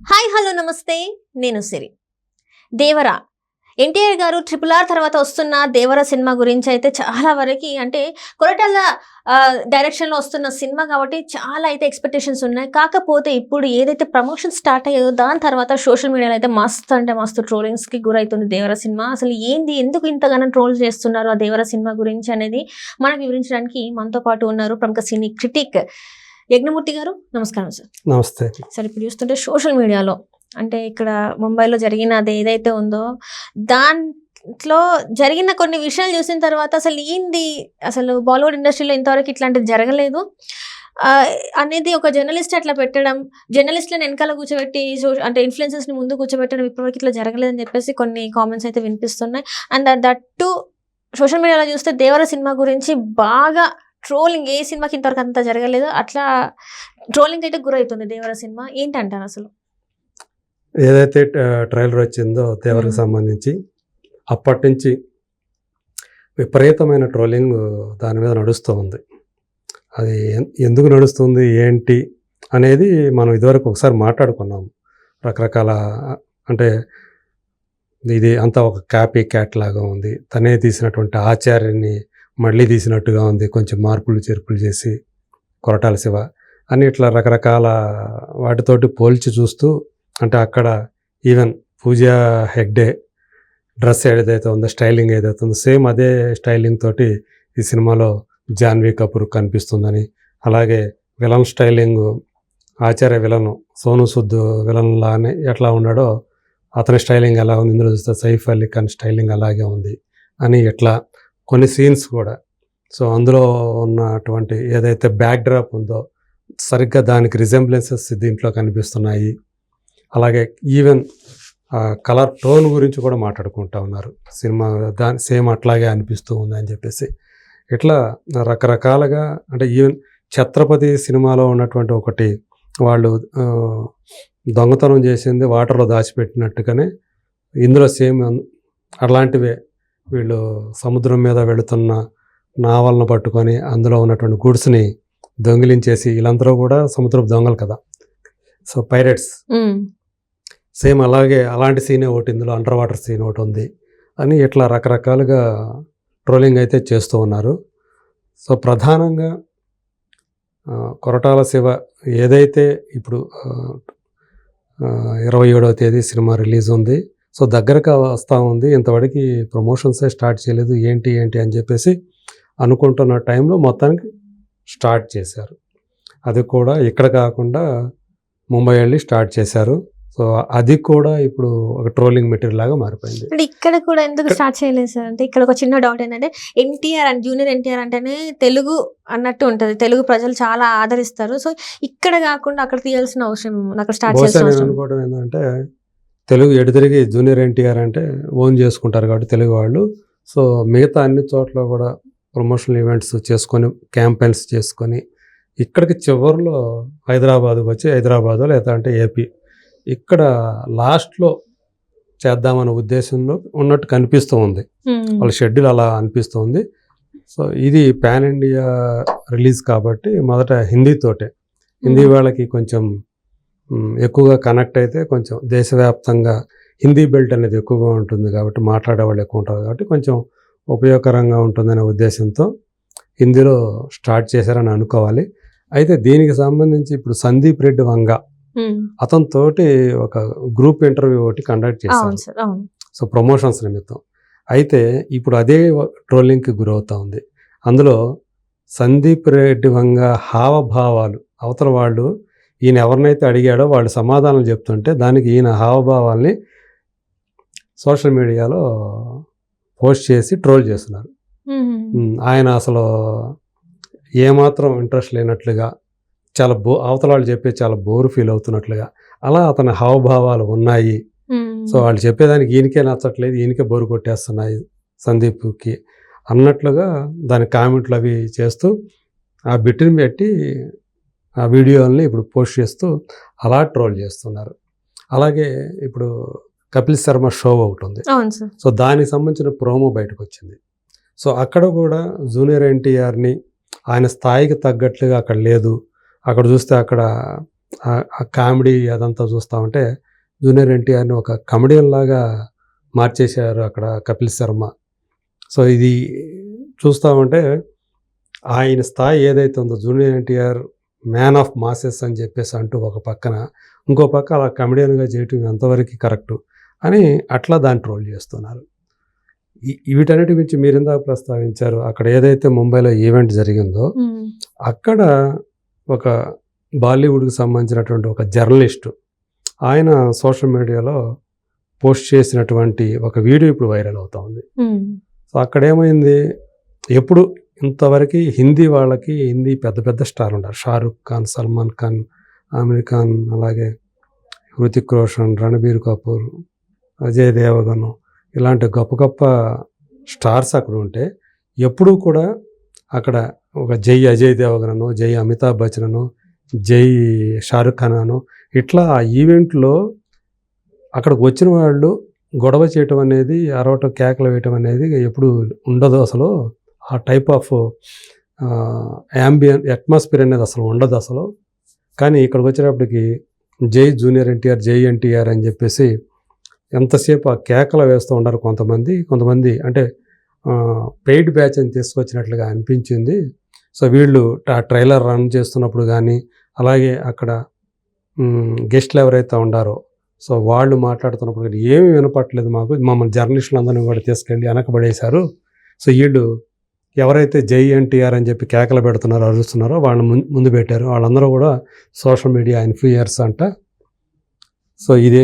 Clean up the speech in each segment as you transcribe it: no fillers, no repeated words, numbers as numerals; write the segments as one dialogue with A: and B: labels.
A: Hi hello నమస్తే నేను సిరి. దేవరా ఎన్టీఆర్ గారు RRR తర్వాత వస్తున్న దేవర సినిమా గురించి అయితే చాలా వరకు అంటే కొరటాల డైరెక్షన్లో వస్తున్న సినిమా కాబట్టి చాలా అయితే ఎక్స్పెక్టేషన్స్ ఉన్నాయి. కాకపోతే ఇప్పుడు ఏదైతే ప్రమోషన్ స్టార్ట్ అయ్యాయో దాని తర్వాత సోషల్ మీడియాలో అయితే మస్తు అంటే మస్తు ట్రోలింగ్స్కి గురవుతుంది దేవర సినిమా. అసలు ఏంది, ఎందుకు ఇంతగానో ట్రోల్ చేస్తున్నారు ఆ దేవర సినిమా గురించి అనేది మనకు వివరించడానికి మనతో పాటు ఉన్నారు ప్రముఖ సినీ క్రిటిక్ యజ్ఞమూర్తి గారు. నమస్కారం సార్.
B: నమస్తే
A: సార్, ఇప్పుడు చూస్తుంటే సోషల్ మీడియాలో అంటే ఇక్కడ ముంబైలో జరిగినది ఏదైతే ఉందో దాంట్లో జరిగిన కొన్ని విషయాలు చూసిన తర్వాత అసలు ఏంది, అసలు బాలీవుడ్ ఇండస్ట్రీలో ఇంతవరకు ఇట్లాంటిది జరగలేదు అనేది ఒక జర్నలిస్ట్ అట్లా పెట్టడం, జర్నలిస్ట్లను వెనకాల కూర్చోబెట్టి అంటే ఇన్ఫ్లుయెన్సర్స్ని ముందు కూర్చోబెట్టడం ఇప్పటివరకు ఇట్లా జరగలేదని చెప్పేసి కొన్ని కామెంట్స్ అయితే వినిపిస్తున్నాయి. అండ్ దట్టు సోషల్ మీడియాలో చూస్తే దేవర సినిమా గురించి బాగా ట్రోలింగ్, ఏ సినిమాకి ఇంతవరకు అంత జరగలేదు, అట్లా ట్రోలింగ్ అయితే గురవుతుంది దేవర సినిమా. ఏంటంటారు అసలు?
B: ఏదైతే ట్రైలర్ వచ్చిందో దేవరకు సంబంధించి అప్పటి నుంచి విపరీతమైన ట్రోలింగ్ దాని మీద నడుస్తూ ఉంది. అది ఎందుకు నడుస్తుంది ఏంటి అనేది మనం ఇదివరకు ఒకసారి మాట్లాడుకున్నాము. రకరకాల అంటే ఇది అంతా ఒక కాపీ క్యాట్ లాగా ఉంది, తనే తీసినటువంటి ఆచార్యని మళ్ళీ తీసినట్టుగా ఉంది, కొంచెం మార్పులు చేర్పులు చేసి కొరటాల శివ అని ఇట్లా రకరకాల వాటితోటి పోల్చి చూస్తూ, అంటే అక్కడ ఈవెన్ పూజా హెగ్డే డ్రెస్ ఏదైతే ఉందో, స్టైలింగ్ ఏదైతే ఉందో సేమ్ అదే స్టైలింగ్ తోటి ఈ సినిమాలో జాన్వీ కపూర్ కనిపిస్తుందని, అలాగే విలన్ స్టైలింగ్ ఆచార్య విలను సోను సూద్ విలన్ లానే ఎట్లా ఉన్నాడో అతని స్టైలింగ్ ఎలా ఉంది, ఇందులో చూస్తే సైఫ్ అలీ ఖాన్ స్టైలింగ్ అలాగే ఉంది అని ఇట్లా కొన్ని సీన్స్ కూడా. సో అందులో ఉన్నటువంటి ఏదైతే బ్యాక్ డ్రాప్ ఉందో సరిగ్గా దానికి రిజెంబ్లెన్సెస్ దీంట్లో కనిపిస్తున్నాయి. అలాగే ఈవెన్ కలర్ టోన్ గురించి కూడా మాట్లాడుకుంటూ ఉన్నారు. సినిమా దాని సేమ్ అట్లాగే అనిపిస్తూ ఉంది అని చెప్పేసి ఇట్లా రకరకాలుగా. అంటే ఈవెన్ ఛత్రపతి సినిమాలో ఉన్నటువంటి ఒకటి వాళ్ళు దొంగతనం చేసింది వాటర్లో దాచిపెట్టినట్టుగానే ఇందులో సేమ్ అలాంటివే వీళ్ళు సముద్రం మీద వెళుతున్న నావలను పట్టుకొని అందులో ఉన్నటువంటి గుడ్స్ని దొంగిలించేసి, వీళ్ళందరూ కూడా సముద్రపు దొంగలు కదా, సో పైరెట్స్. సేమ్ అలాగే అలాంటి సీనే ఒకటి ఇందులో అండర్ వాటర్ సీన్ ఒకటి ఉంది అని ఇట్లా రకరకాలుగా ట్రోలింగ్ అయితే చేస్తూ ఉన్నారు. సో ప్రధానంగా కొరటాల శివ ఏదైతే ఇప్పుడు 27వ తేదీ సినిమా రిలీజ్ ఉంది, సో దగ్గరగా వస్తూ ఉంది, ఇంతవరకు ప్రమోషన్సే స్టార్ట్ చేయలేదు ఏంటి అని చెప్పేసి అనుకుంటున్న టైంలో మొత్తానికి స్టార్ట్ చేశారు. అది కూడా ఇక్కడ కాకుండా ముంబై వెళ్ళి స్టార్ట్ చేశారు. సో అది కూడా ఇప్పుడు ఒక ట్రోలింగ్ మెటీరియల్ లాగా మారిపోయింది.
A: అంటే ఇక్కడ కూడా ఎందుకు స్టార్ట్ చేయలేదు సార్? అంటే ఇక్కడ ఒక చిన్న డౌట్ ఏంటంటే ఎన్టీఆర్ అండ్ జూనియర్ ఎన్టీఆర్ అంటేనే తెలుగు అన్నట్టు ఉంటుంది, తెలుగు ప్రజలు చాలా ఆదరిస్తారు. సో ఇక్కడ కాకుండా అక్కడ తీయాల్సిన అవసరం, అక్కడ స్టార్ట్ చేయాల్సిన అవసరం.
B: అనుకోవడం ఏంటంటే తెలుగు ఎడతిరిగి జూనియర్ ఎన్టీఆర్ అంటే ఓన్ చేసుకుంటారు కాబట్టి తెలుగు వాళ్ళు. సో మిగతా అన్ని చోట్ల కూడా ప్రమోషనల్ ఈవెంట్స్ చేసుకొని క్యాంపెయిన్స్ చేసుకొని ఇక్కడికి చివరిలో హైదరాబాద్కి వచ్చి హైదరాబాద్ లేదా అంటే ఏపీ ఇక్కడ లాస్ట్లో చేద్దామనే ఉద్దేశంలో ఉన్నట్టు కనిపిస్తూ ఉంది. వాళ్ళ షెడ్యూల్ అలా అనిపిస్తూ ఉంది. సో ఇది పాన్ ఇండియా రిలీజ్ కాబట్టి మొదట హిందీతోటే, హిందీ వాళ్ళకి కొంచెం ఎక్కువగా కనెక్ట్ అయితే కొంచెం దేశవ్యాప్తంగా హిందీ బెల్ట్ అనేది ఎక్కువగా ఉంటుంది కాబట్టి మాట్లాడే వాళ్ళు ఎక్కువ ఉంటారు కాబట్టి కొంచెం ఉపయోగకరంగా ఉంటుందనే ఉద్దేశంతో హిందీలో స్టార్ట్ చేశారని అనుకోవాలి. అయితే దీనికి సంబంధించి ఇప్పుడు సందీప్ రెడ్డి వంగ అతనితోటి ఒక గ్రూప్ ఇంటర్వ్యూ ఒకటి కండక్ట్ చేశారు, సో ప్రమోషన్స్ నిమిత్తం. అయితే ఇప్పుడు అదే ట్రోలింగ్కి గురవుతూ ఉంది. అందులో సందీప్ రెడ్డి వంగ హావభావాలు, అవతల వాళ్ళు ఈయన ఎవరినైతే అడిగాడో వాళ్ళు సమాధానం చెప్తుంటే దానికి ఈయన హావభావాల్ని సోషల్ మీడియాలో పోస్ట్ చేసి ట్రోల్ చేస్తున్నారు. ఆయన అసలు ఏమాత్రం ఇంట్రెస్ట్ లేనట్లుగా, చాలా అవతల వాళ్ళు చెప్పే చాలా బోర్ ఫీల్ అవుతున్నట్లుగా, అలా అతని హావభావాలు ఉన్నాయి. సో వాళ్ళు చెప్పేదానికి ఈయనకే నచ్చట్లేదు, ఈయనకే బోరు కొట్టేస్తున్నాయి సందీప్కి అన్నట్లుగా దాని కామెంట్లు అవి చేస్తూ ఆ బిట్ని పెట్టి ఆ వీడియోల్ని ఇప్పుడు పోస్ట్ చేస్తూ అలా ట్రోల్ చేస్తున్నారు. అలాగే ఇప్పుడు కపిల్ శర్మ షో ఒకటి ఉంది, సో దానికి సంబంధించిన ప్రోమో బయటకు వచ్చింది. సో అక్కడ కూడా జూనియర్ ఎన్టీఆర్ని ఆయన స్థాయికి తగ్గట్లుగా అక్కడ లేదు, అక్కడ చూస్తే అక్కడ ఆ కామెడీ అదంతా చూస్తూ ఉంటే జూనియర్ ఎన్టీఆర్ని ఒక కమెడియన్ లాగా మార్చేశారు అక్కడ కపిల్ శర్మ. సో ఇది చూస్తూ ఉంటే ఆయన స్థాయి ఏదైతే ఉందో junior NTR man of masses అని చెప్పేసి అంటూ ఒక పక్కన, ఇంకో పక్క అలా కమెడియన్గా చేయటం ఎంతవరకు కరెక్టు అని అట్లా దాన్ని ట్రోల్ చేస్తున్నారు. వీటన్నిటి గురించి మీరు ఇందాక ప్రస్తావించారు, అక్కడ ఏదైతే ముంబైలో ఈవెంట్ జరిగిందో అక్కడ ఒక బాలీవుడ్కి సంబంధించినటువంటి ఒక జర్నలిస్టు ఆయన సోషల్ మీడియాలో పోస్ట్ చేసినటువంటి ఒక వీడియో ఇప్పుడు వైరల్ అవుతా ఉంది. సో అక్కడ ఏమైంది, ఎప్పుడు ఇంతవరకు హిందీ వాళ్ళకి హిందీ పెద్ద పెద్ద స్టార్ ఉన్నారు, షారుఖ్ ఖాన్, సల్మాన్ ఖాన్, ఆమిర్ ఖాన్, అలాగే హృతిక్ రోషన్, రణబీర్ కపూర్, అజయ్ దేవగన్, ఇలాంటి గొప్ప గొప్ప స్టార్స్ అక్కడ ఉంటే ఎప్పుడూ కూడా అక్కడ ఒక జై అజయ్ దేవగనను, జై అమితాబ్ బచ్చనను, జై షారుఖ్ ఖాన్ అను ఇట్లా ఆ ఈవెంట్లో అక్కడికి వచ్చిన వాళ్ళు గొడవ చేయటం అనేది, అరవటం, కేకలు వేయటం అనేది ఎప్పుడు ఉండదు. అసలు ఆ టైప్ ఆఫ్ అట్మాస్ఫియర్ అనేది అసలు ఉండదు అసలు. కానీ ఇక్కడికి వచ్చేటప్పటికి జై జూనియర్ ఎన్టీఆర్, జై ఎన్టీఆర్ అని చెప్పేసి ఎంతసేపు ఆ కేకలు వేస్తూ ఉన్నారు కొంతమంది అంటే పెయిడ్ బ్యాచ్ అని తీసుకొచ్చినట్లుగా అనిపించింది. సో వీళ్ళు ఆ ట్రైలర్ రన్ చేస్తున్నప్పుడు కానీ, అలాగే అక్కడ గెస్ట్లు ఎవరైతే ఉండారో సో వాళ్ళు మాట్లాడుతున్నప్పుడు కానీ ఏమీ వినపట్లేదు మాకు. మమ్మల్ని జర్నలిస్టులు అందరినీ కూడా తీసుకెళ్ళి వెనకబడేశారు. సో వీళ్ళు ఎవరైతే జై ఎన్టీఆర్ అని చెప్పి కేకలు పెడుతున్నారో, అరుస్తున్నారో వాళ్ళని ముందు పెట్టారు. వాళ్ళందరూ కూడా సోషల్ మీడియా ఇన్ఫ్లుయర్స్ అంట. సో ఇది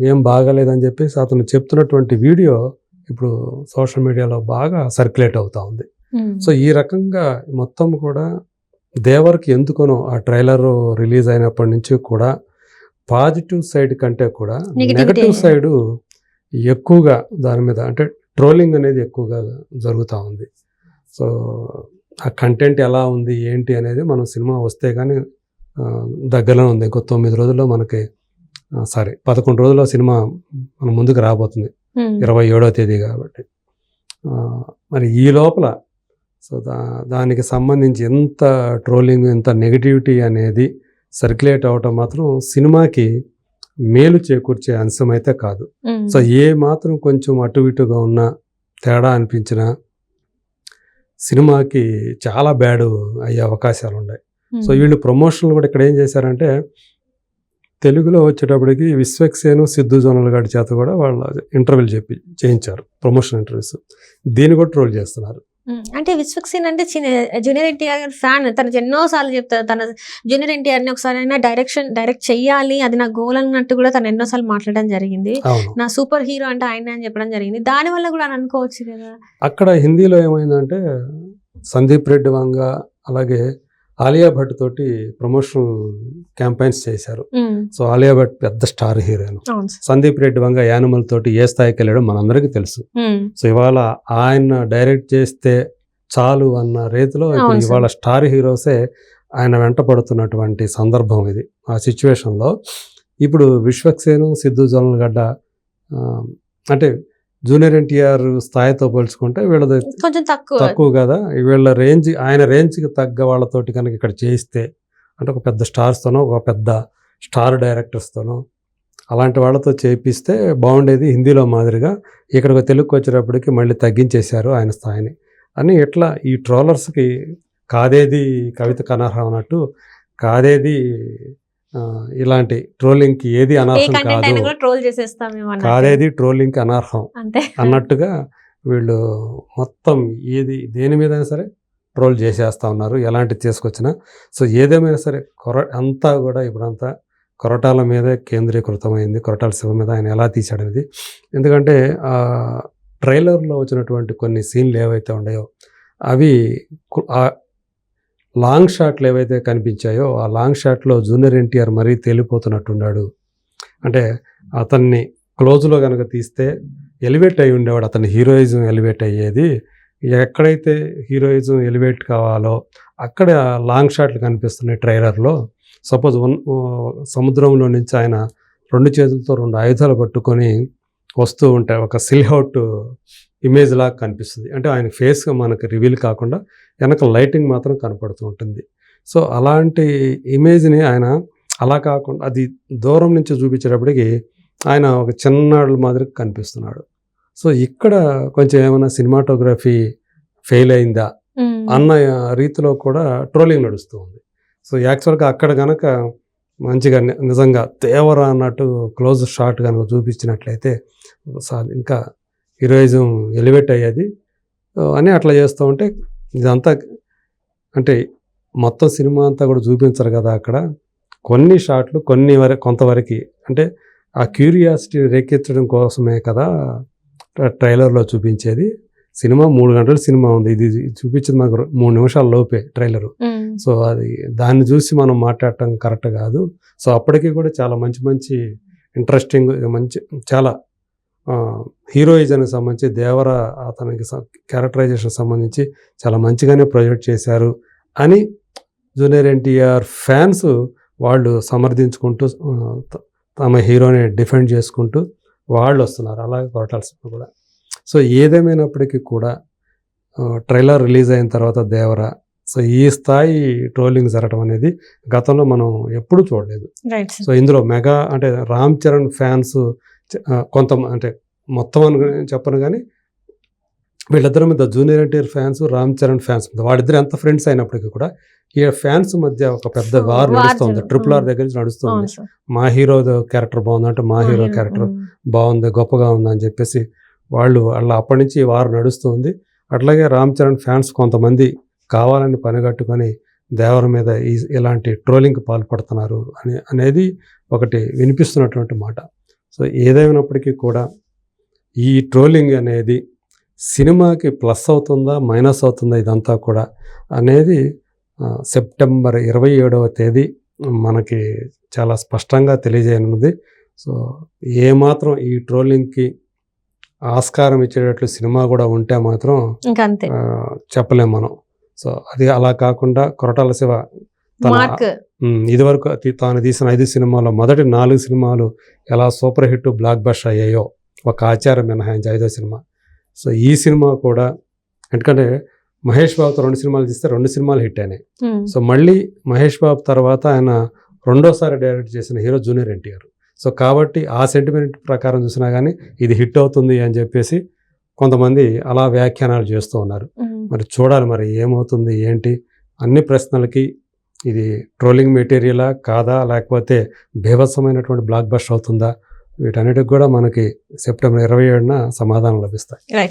B: ఏం బాగాలేదని చెప్పేసి అతను చెప్తున్నటువంటి వీడియో ఇప్పుడు సోషల్ మీడియాలో బాగా సర్క్యులేట్ అవుతూ ఉంది. సో ఈ రకంగా మొత్తం కూడా దేవర్కి ఎందుకనో ఆ ట్రైలర్ రిలీజ్ అయినప్పటి నుంచి కూడా పాజిటివ్ సైడ్ కంటే కూడా నెగటివ్ సైడు ఎక్కువగా దాని మీద అంటే ట్రోలింగ్ అనేది ఎక్కువగా జరుగుతూ ఉంది. సో ఆ కంటెంట్ ఎలా ఉంది ఏంటి అనేది మనం సినిమా వస్తే కానీ దగ్గరలో ఉంది. ఇంకో 9 రోజుల్లో మనకి 11 రోజుల్లో సినిమా మన ముందుకు రాబోతుంది, 27వ తేదీ కాబట్టి. మరి ఈ లోపల సో దానికి సంబంధించి ఎంత ట్రోలింగ్, ఎంత నెగిటివిటీ అనేది సర్క్యులేట్ అవటం మాత్రం సినిమాకి మేలు చేకూర్చే అంశం అయితే కాదు. సో ఏ మాత్రం కొంచెం అటు ఇటుగా ఉన్న తేడా అనిపించినా సినిమాకి చాలా బ్యాడ్ అయ్యే అవకాశాలు ఉన్నాయి. సో వీళ్ళు ప్రమోషన్లు కూడా ఇక్కడ ఏం చేశారంటే తెలుగులో వచ్చేటప్పటికి విశ్వక్సేను, సిద్ధు జోనల్ గారి చేత కూడా వాళ్ళ ఇంటర్వ్యూలు చేయించారు, ప్రమోషన్ ఇంటర్వ్యూస్. దీన్ని కూడా ట్రోల్ చేస్తున్నారు.
A: అంటే విశ్వక్సేన్ అంటే జూనియర్ ఎన్టీఆర్ ఫ్యాన్. తను ఎన్నోసార్లు చెప్తారు తన జూనియర్ ఎన్టీఆర్ని ఒకసారి అయినా డైరెక్ట్ చెయ్యాలి, అది నా గోల్ అన్నట్టు కూడా తను ఎన్నోసార్లు మాట్లాడడం జరిగింది. నా సూపర్ హీరో అంటే ఆయన అని చెప్పడం జరిగింది. దానివల్ల కూడా అని అనుకోవచ్చు కదా.
B: అక్కడ హిందీలో ఏమైందంటే సందీప్ రెడ్డి వంగ అలాగే ఆలియా భట్ తోటి ప్రమోషన్ క్యాంపెయిన్స్ చేశారు. సో ఆలియా భట్ పెద్ద star heroine, Sandeep Reddy Vanga animal తోటి ఏ స్థాయికి వెళ్ళాడో మనందరికీ తెలుసు. సో ఇవాళ ఆయన డైరెక్ట్ చేస్తే చాలు అన్న రీతిలో ఇవాళ స్టార్ హీరోసే ఆయన వెంట పడుతున్నటువంటి సందర్భం ఇది. ఆ సిచ్యువేషన్లో ఇప్పుడు విశ్వక్సేను, సిద్ధు జోనల్ గడ్డ అంటే జూనియర్ ఎన్టీఆర్ స్థాయితో పోల్చుకుంటే వీళ్ళది
A: కొంచెం
B: తక్కువ కదా. వీళ్ళ రేంజ్, ఆయన రేంజ్కి తగ్గ వాళ్ళతోటి కనుక ఇక్కడ చేయిస్తే అంటే ఒక పెద్ద స్టార్స్తోనో, ఒక పెద్ద స్టార్ డైరెక్టర్స్తోనో అలాంటి వాళ్ళతో చేపిస్తే బాగుండేది. హిందీలో మాదిరిగా ఇక్కడికి తెలుగుకి వచ్చేటప్పటికి మళ్ళీ తగ్గించేశారు ఆయన స్థాయిని అని. ఇట్లా ఈ ట్రోలర్స్కి కాదేది కవితకు అనర్హం అన్నట్టు, కాదేది ఇలాంటి ట్రోలింగ్కి ఏది అనర్హం కాదు, కాదేది ట్రోలింగ్కి అనర్హం అన్నట్టుగా వీళ్ళు మొత్తం ఏది దేని మీద అయినా సరే ట్రోల్ చేసేస్తూ ఉన్నారు, ఎలాంటి తీసుకొచ్చినా. సో ఏదేమైనా సరే అంతా కూడా ఇప్పుడంతా కొరటాల మీదే కేంద్రీకృతమైంది, కొరటాల శివ మీద ఆయన ఎలా తీశాడనేది. ఎందుకంటే ఆ ట్రైలర్లో వచ్చినటువంటి కొన్ని సీన్లు ఏవైతే ఉన్నాయో అవి లాంగ్ షాట్లు ఏవైతే కనిపించాయో ఆ లాంగ్ షాట్లో జూనియర్ ఎన్టీఆర్ మరీ తేలిపోతున్నట్టున్నాడు. అంటే అతన్ని క్లోజ్లో కనుక తీస్తే ఎలివేట్ అయి ఉండేవాడు, అతని హీరోయిజం ఎలివేట్ అయ్యేది. ఎక్కడైతే హీరోయిజం ఎలివేట్ కావాలో అక్కడ లాంగ్ షాట్లు కనిపిస్తున్నాయి ట్రైలర్లో. సపోజ్ సముద్రంలో నుంచి ఆయన 2 చేతులతో 2 ఆయుధాలు పట్టుకొని వస్తూ ఉంటాయి, ఒక సిల్హౌట్ ఇమేజ్ లాగా కనిపిస్తుంది. అంటే ఆయన ఫేస్గా మనకు రివీల్ కాకుండా వెనక లైటింగ్ మాత్రం కనపడుతూ ఉంటుంది. సో అలాంటి ఇమేజ్ని ఆయన అలా కాకుండా అది దూరం నుంచి చూపించేటప్పటికి ఆయన ఒక చిన్నాడు మాదిరి కనిపిస్తున్నాడు. సో ఇక్కడ కొంచెం ఏమైనా సినిమాటోగ్రఫీ ఫెయిల్ అయిందా అన్న రీతిలో కూడా ట్రోలింగ్ నడుస్తూ ఉంది. సో యాక్చువల్గా అక్కడ కనుక మంచిగా నిజంగా దేవర అన్నట్టు క్లోజ్ షాట్ కనుక చూపించినట్లయితే ఇంకా హీరోయిజం ఎలివేట్ అయ్యేది అని అట్లా చేస్తూ ఉంటే ఇదంతా అంటే మొత్తం సినిమా అంతా కూడా చూపించరు కదా అక్కడ. కొన్ని షాట్లు కొంతవరకు అంటే ఆ క్యూరియాసిటీ రేకెత్తడం కోసమే కదా ట్రైలర్లో చూపించేది. సినిమా 3 గంటల సినిమా ఉంది, ఇది చూపించింది మనకు 3 నిమిషాల లోపే ట్రైలరు. సో అది దాన్ని చూసి మనం మాట్లాడటం కరెక్ట్ కాదు. సో అప్పటికి కూడా చాలా మంచి ఇంట్రెస్టింగ్ మంచి చాలా హీరోయిజానికి సంబంధించి దేవర అతనికి క్యారెక్టరైజేషన్ సంబంధించి చాలా మంచిగానే ప్రొజెక్ట్ చేశారు అని జూనియర్ ఎన్టీఆర్ ఫ్యాన్స్ వాళ్ళు సమర్థించుకుంటూ తమ హీరోని డిఫెండ్ చేసుకుంటూ వాళ్ళు వస్తున్నారు. అలాగే కొరటాల శివ కూడా. సో ఏదేమైనప్పటికీ కూడా ట్రైలర్ రిలీజ్ అయిన తర్వాత దేవర సో ఈ స్థాయి ట్రోలింగ్ జరగడం అనేది గతంలో మనం ఎప్పుడూ చూడలేదు. సో ఇందులో మెగా అంటే రామ్ చరణ్ ఫ్యాన్స్ కొంత అంటే మొత్తం అని చెప్పను కానీ వీళ్ళిద్దరి మీద junior NTR fans Ram Charan fans మీద వాళ్ళిద్దరు ఎంత ఫ్రెండ్స్ అయినప్పటికీ కూడా ఈ ఫ్యాన్స్ మధ్య ఒక పెద్ద వార్ నడుస్తుంది. RRR దగ్గర నుంచి నడుస్తుంది. మా హీరో క్యారెక్టర్ బాగుంది అంటే మా హీరో క్యారెక్టర్ బాగుంది గొప్పగా ఉంది అని చెప్పేసి వాళ్ళు అలా అప్పటి నుంచి ఈ వార్ నడుస్తుంది. అట్లాగే రామ్ చరణ్ ఫ్యాన్స్ కొంతమంది కావాలని పనిగట్టుకొని దేవర మీద ఇలాంటి ట్రోలింగ్కి పాల్పడుతున్నారు అనేది ఒకటి వినిపిస్తున్నటువంటి మాట. సో ఏదైనప్పటికీ కూడా ఈ ట్రోలింగ్ అనేది సినిమాకి ప్లస్ అవుతుందా మైనస్ అవుతుందా ఇదంతా కూడా అనేది సెప్టెంబర్ 27వ తేదీ మనకి చాలా స్పష్టంగా తెలియజేయనుంది. సో ఏమాత్రం ఈ ట్రోలింగ్కి ఆస్కారం ఇచ్చేటట్లు సినిమా కూడా ఉంటే మాత్రం చెప్పలేం మనం. సో అది అలా కాకుండా కొరటాల శివ ఇదివరకు తాను తీసిన 5 సినిమాల్లో మొదటి 4 సినిమాలు ఎలా సూపర్ హిట్ బ్లాక్ బస్టర్ అయ్యాయో ఒక ఆచారం మినహాయించి 5వ సినిమా. సో ఈ సినిమా కూడా ఎందుకంటే మహేష్ బాబుతో 2 సినిమాలు తీస్తే 2 సినిమాలు హిట్ అయినాయి. సో మళ్ళీ మహేష్ బాబు తర్వాత ఆయన రెండోసారి డైరెక్ట్ చేసిన హీరో జూనియర్ ఎన్టీఆర్. సో కాబట్టి ఆ సెంటిమెంట్ ప్రకారం చూసినా కానీ ఇది హిట్ అవుతుంది అని చెప్పేసి కొంతమంది అలా వ్యాఖ్యానాలు చేస్తూ ఉన్నారు. మరి చూడాలి మరి ఏమవుతుంది ఏంటి. అన్ని ప్రశ్నలకి ఇది ట్రోలింగ్ మెటీరియలా కాదా లేకపోతే బీభత్సమైనటువంటి బ్లాక్ బస్టర్ అవుతుందా వీటన్నిటికి కూడా మనకి సెప్టెంబర్ 27న సమాధానం లభిస్తాయి.